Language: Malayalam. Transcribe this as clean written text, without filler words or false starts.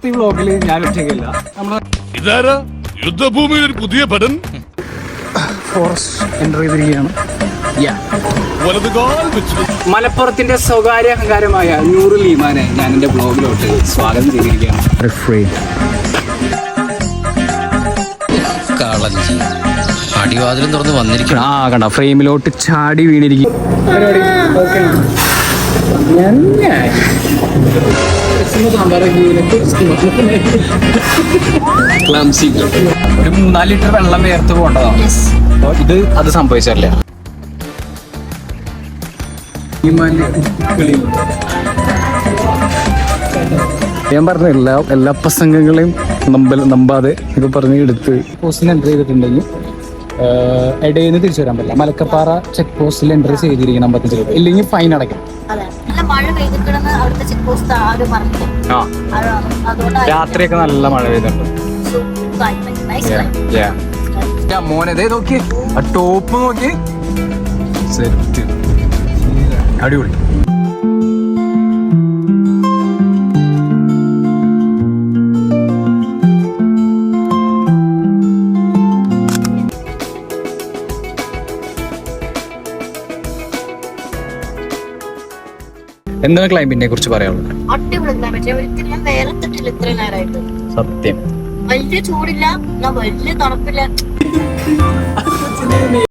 ഇന്നത്തെ വ്ളോഗിൽ ഞാൻ ഒറ്റയ്ക്കല്ല, നമ്മൾ യുദ്ധഭൂമിയിൽ ഒരു പുതിയ പടൻ ഫോറസ്റ്റ് എൻ്റർ ചെയ്തിരിക്കുകയാണ്. മലപ്പുറത്തിന്റെ സ്വകാര്യ അഹങ്കാരമായ നൂറുൽ ഈമാനെ ഞാൻ എൻ്റെ ബ്ലോഗിലോട്ട് സ്വാഗതം ചെയ്തിരിക്കുകയാണ്. അടിവാതിലും തുറന്ന് വന്നിരിക്കണം. കണ്ട ഫ്രെയിമിലോട്ട് ചാടി വീണിരിക്കും. ഒരു 3-4 ലിറ്റർ വെള്ളം വേർത്ത് പോകേണ്ടതാണ്. അപ്പോൾ ഇത് അത് സംഭവിച്ചല്ലേ. ഞാൻ പറഞ്ഞ എല്ലാ പ്രസംഗങ്ങളെയും നമ്പാതെ ഇപ്പൊ പറഞ്ഞ് എടുത്ത് പോസ്റ്റിൽ എൻ്റർ ചെയ്തിട്ടുണ്ടെങ്കിൽ ഇടയിൽ നിന്ന് തിരിച്ചു വരാൻ പറ്റില്ല. മലക്കപ്പാറ ചെക്ക് പോസ്റ്റിൽ എൻ്റർ ചെയ്തിരിക്കണം 55 രൂപ, ഇല്ലെങ്കിൽ ഫൈൻ അടയ്ക്കും. രാത്രിയൊക്കെ നല്ല മഴ പെയ്തിട്ടുണ്ട്. മോനെ നോക്കി, ആ ടോപ്പ് നോക്കി, സെറ്റ് അടിപൊളി. എന്താണ് ക്ലൈമറ്റിനെ കുറിച്ച് പറയാനുള്ളത്? അടിപൊളി ക്ലൈമറ്റ്. ഒരിക്കലും ഞാൻ വേർത്തിട്ടില്ല ഇത്രയും നേരമായിട്ട്. സത്യം. വലിയ ചൂടില്ല, വലിയ തണുപ്പില്ല.